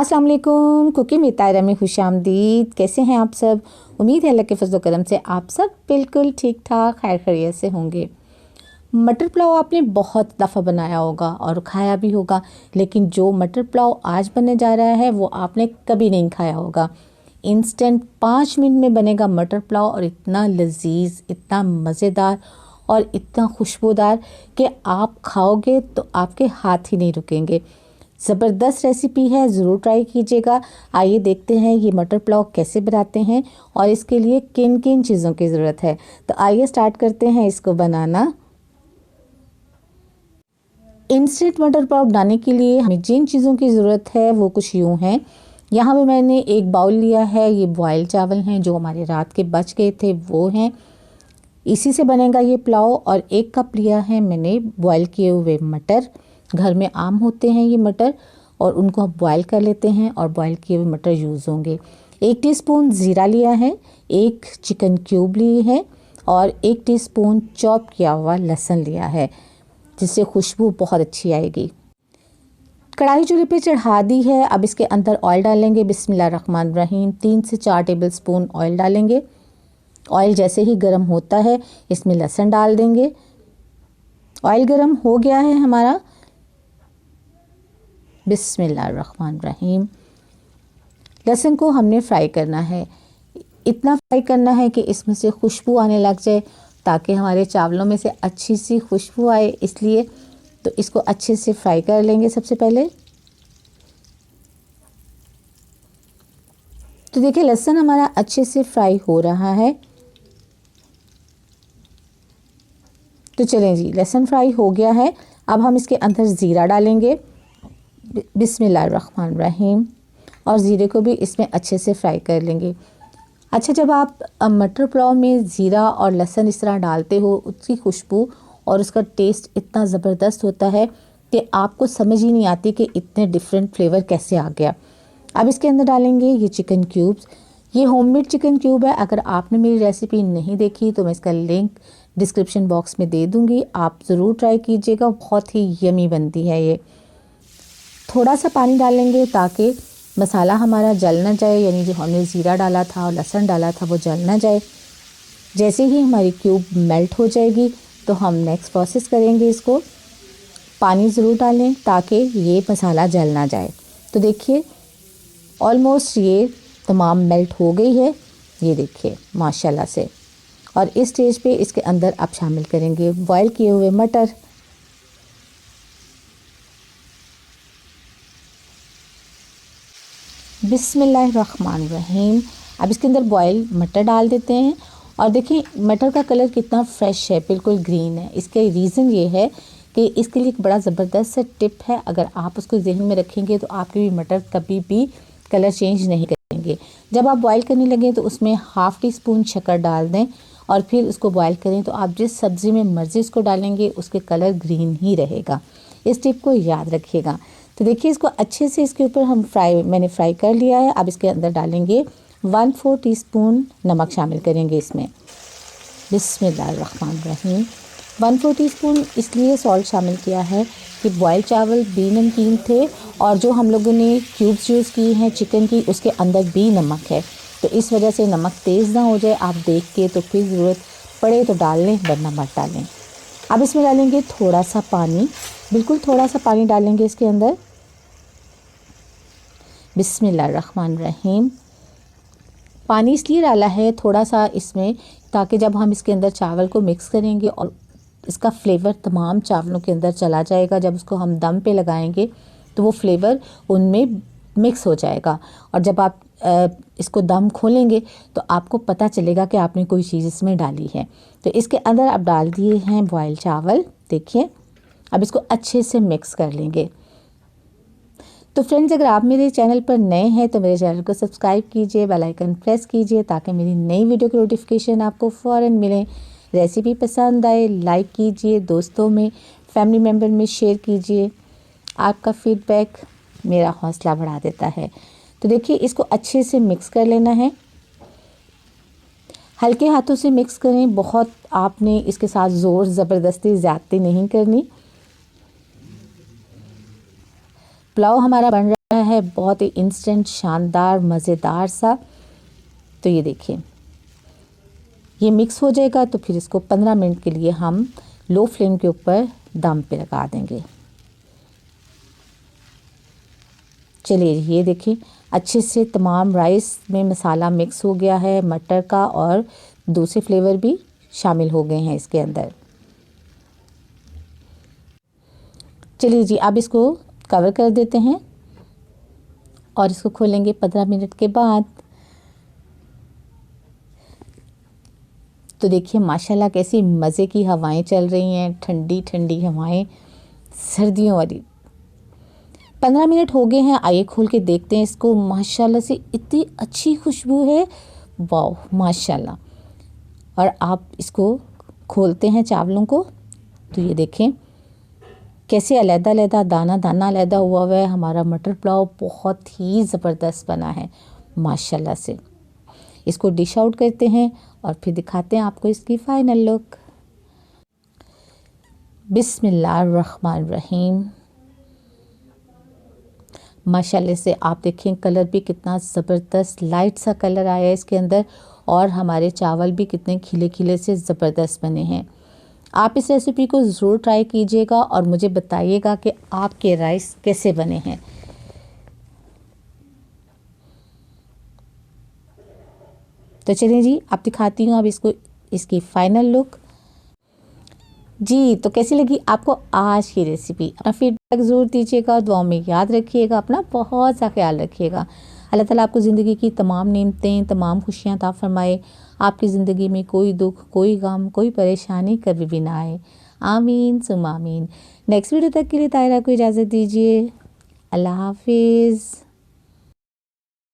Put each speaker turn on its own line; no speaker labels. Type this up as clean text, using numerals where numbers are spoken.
अस्सलाम वालेकुम। Cooking with तायरा में खुशामदीद। कैसे हैं आप सब? उम्मीद है अल्लाह के फजल करम से आप सब बिल्कुल ठीक ठाक खैर खैरियत से होंगे। मटर पुलाव आपने बहुत दफ़ा बनाया होगा और खाया भी होगा, लेकिन जो मटर पुलाव आज बनने जा रहा है वो आपने कभी नहीं खाया होगा। इंस्टेंट 5 मिनट में बनेगा मटर पुलाव और इतना लजीज, इतना मज़ेदार और इतना खुशबूदार कि आप खाओगे तो आपके हाथ ही नहीं रुकेंगे। ज़बरदस्त रेसिपी है, ज़रूर ट्राई कीजिएगा। आइए देखते हैं ये मटर पुलाव कैसे बनाते हैं और इसके लिए किन किन चीज़ों की ज़रूरत है। तो आइए स्टार्ट करते हैं इसको बनाना। इंस्टेंट मटर पुलाव बनाने के लिए हमें जिन चीज़ों की ज़रूरत है वो कुछ यूँ हैं। यहाँ पे मैंने एक बाउल लिया है, ये बॉयल चावल हैं जो हमारे रात के बच गए थे वो हैं, इसी से बनेगा ये पुलाव। और 1 कप लिया है मैंने बॉयल किए हुए मटर। घर में आम होते हैं ये मटर और उनको हम बॉयल कर लेते हैं और बॉयल किए हुए मटर यूज़ होंगे। 1 टीस्पून ज़ीरा लिया है, 1 चिकन क्यूब लिए है और 1 टीस्पून चॉप किया हुआ लहसुन लिया है, जिससे खुशबू बहुत अच्छी आएगी। कढ़ाई चूल्हे पे चढ़ा दी है। अब इसके अंदर ऑयल डालेंगे। बिस्मिल्लाहिर्रहमानिर्रहीम। 3 से 4 टेबलस्पून ऑयल डालेंगे। ऑयल जैसे ही गर्म होता है इसमें लहसुन डाल देंगे। ऑयल गर्म हो गया है हमारा। बिस्मिल्लाहिर्रहमानिर्रहीम। लहसुन को हमने फ्राई करना है, इतना फ्राई करना है कि इसमें से खुशबू आने लग जाए, ताकि हमारे चावलों में से अच्छी सी खुशबू आए। इसलिए तो इसको अच्छे से फ्राई कर लेंगे सबसे पहले। तो देखिए लहसुन हमारा अच्छे से फ्राई हो रहा है। तो चलें जी, लहसुन फ्राई हो गया है। अब हम इसके अंदर ज़ीरा डालेंगे। बिस्मिल्लाहिर्रहमानिर्रहीम। और ज़ीरे को भी इसमें अच्छे से फ्राई कर लेंगे। अच्छा, जब आप मटर पुलाव में ज़ीरा और लहसुन इस तरह डालते हो, उसकी खुशबू और उसका टेस्ट इतना ज़बरदस्त होता है कि आपको समझ ही नहीं आती कि इतने डिफरेंट फ्लेवर कैसे आ गया। अब इसके अंदर डालेंगे ये चिकन क्यूब्स। ये होममेड चिकन क्यूब है। अगर आपने मेरी रेसिपी नहीं देखी तो मैं इसका लिंक डिस्क्रिप्शन बॉक्स में दे दूँगी, आप ज़रूर ट्राई कीजिएगा, बहुत ही यमी बनती है ये। थोड़ा सा पानी डालेंगे ताकि मसाला हमारा जल ना जाए, यानी जो हमने ज़ीरा डाला था और लहसुन डाला था वो जल ना जाए। जैसे ही हमारी क्यूब मेल्ट हो जाएगी तो हम नेक्स्ट प्रोसेस करेंगे इसको। पानी ज़रूर डालें ताकि ये मसाला जल ना जाए। तो देखिए ऑलमोस्ट ये तमाम मेल्ट हो गई है, ये देखिए माशाल्लाह से। और इस स्टेज पे इसके अंदर आप शामिल करेंगे बॉयल किए हुए मटर। बिस्मिल्लाहिर्रहमानिर्रहीम। अब इसके अंदर बॉयल मटर डाल देते हैं। और देखिए मटर का कलर कितना फ्रेश है, बिल्कुल ग्रीन है। इसका रीज़न ये है कि इसके लिए एक बड़ा ज़बरदस्त सा टिप है। अगर आप उसको जहन में रखेंगे तो आपके भी मटर कभी भी कलर चेंज नहीं करेंगे। जब आप बॉयल करने लगें तो उसमें ½ टीस्पून शक्कर डाल दें और फिर उसको बॉयल करें। तो आप जिस सब्ज़ी में मर्ज़ी उसको डालेंगे उसके कलर ग्रीन ही रहेगा। इस टिप को याद रखिएगा। तो देखिए इसको अच्छे से इसके ऊपर मैंने फ्राई कर लिया है। अब इसके अंदर डालेंगे 1/4 टीस्पून नमक शामिल करेंगे इसमें। बिस्मिल्लाहिर्रहमानिर्रहीम। 1/4 टीस्पून इसलिए सॉल्ट शामिल किया है कि बॉयल चावल भी नमकीन थे और जो हम लोगों ने क्यूब्स यूज़ की हैं चिकन की, उसके अंदर भी नमक है। तो इस वजह से नमक तेज़ ना हो जाए, आप देख के तो फिर ज़रूरत पड़े तो डाल लें, वरना मत डालें। अब इसमें डालेंगे थोड़ा सा पानी, बिल्कुल थोड़ा सा पानी डालेंगे इसके अंदर। बिस्मिल्लाहिर्रहमानिर्रहीम। पानी इसलिए डाला है थोड़ा सा इसमें ताकि जब हम इसके अंदर चावल को मिक्स करेंगे और इसका फ्लेवर तमाम चावलों के अंदर चला जाएगा। जब उसको हम दम पे लगाएंगे तो वो फ्लेवर उनमें मिक्स हो जाएगा और जब आप इसको दम खोलेंगे तो आपको पता चलेगा कि आपने कोई चीज़ इसमें डाली है। तो इसके अंदर अब डाल दिए हैं बॉयल चावल। देखिए अब इसको अच्छे से मिक्स कर लेंगे। तो फ्रेंड्स, अगर आप मेरे चैनल पर नए हैं तो मेरे चैनल को सब्सक्राइब कीजिए, बेल आइकन प्रेस कीजिए ताकि मेरी नई वीडियो की नोटिफिकेशन आपको फ़ौरन मिले। रेसिपी पसंद आए लाइक कीजिए, दोस्तों में फैमिली मेम्बर में शेयर कीजिए। आपका फीडबैक मेरा हौसला बढ़ा देता है। तो देखिए इसको अच्छे से मिक्स कर लेना है, हल्के हाथों से मिक्स करें। बहुत आपने इसके साथ ज़ोर ज़बरदस्ती ज़्यादती नहीं करनी। पुलाव हमारा बन रहा है बहुत ही इंस्टेंट, शानदार, मज़ेदार सा। तो ये देखिए, ये मिक्स हो जाएगा तो फिर इसको 15 मिनट के लिए हम लो फ्लेम के ऊपर दम पे लगा देंगे। चलिए ये देखिए, अच्छे से तमाम राइस में मसाला मिक्स हो गया है, मटर का, और दूसरे फ्लेवर भी शामिल हो गए हैं इसके अंदर। चलिए जी, अब इसको कवर कर देते हैं और इसको खोलेंगे 15 मिनट के बाद। तो देखिए माशाल्लाह कैसी मज़े की हवाएं चल रही हैं, ठंडी ठंडी हवाएं, सर्दियों वाली। 15 मिनट हो गए हैं, आइए खोल के देखते हैं इसको। माशाल्लाह से इतनी अच्छी खुशबू है, वाह माशाल्लाह। और आप इसको खोलते हैं चावलों को, तो ये देखें कैसे अलग-अलग दाना दाना अलग हुआ है। हमारा मटर पुलाव बहुत ही ज़बरदस्त बना है माशाल्लाह से। इसको डिश आउट करते हैं और फिर दिखाते हैं आपको इसकी फ़ाइनल लुक। बिस्मिल्लाहिर्रहमानिर्रहीम। माशाल्लाह से आप देखें कलर भी कितना ज़बरदस्त लाइट सा कलर आया है इसके अंदर, और हमारे चावल भी कितने खिले खिले से ज़बरदस्त बने हैं। आप इस रेसिपी को ज़रूर ट्राई कीजिएगा और मुझे बताइएगा कि आपके राइस कैसे बने हैं। तो चलिए जी, आप दिखाती हूँ अब इसको, इसकी फ़ाइनल लुक। जी, तो कैसी लगी आपको आज की रेसिपी? अपना फीडबैक ज़रूर दीजिएगा, दुआओं में याद रखिएगा, अपना बहुत सा ख्याल रखिएगा। अल्लाह ताला आपको ज़िंदगी की तमाम नेमतें, तमाम खुशियाँ अता फ़रमाए। आपकी ज़िंदगी में कोई दुख, कोई गम, कोई परेशानी कभी भी ना आए। आमीन सुम्मा आमीन। नेक्स्ट वीडियो तक के लिए तायरा को इजाज़त दीजिए। अल्लाह हाफ़िज़।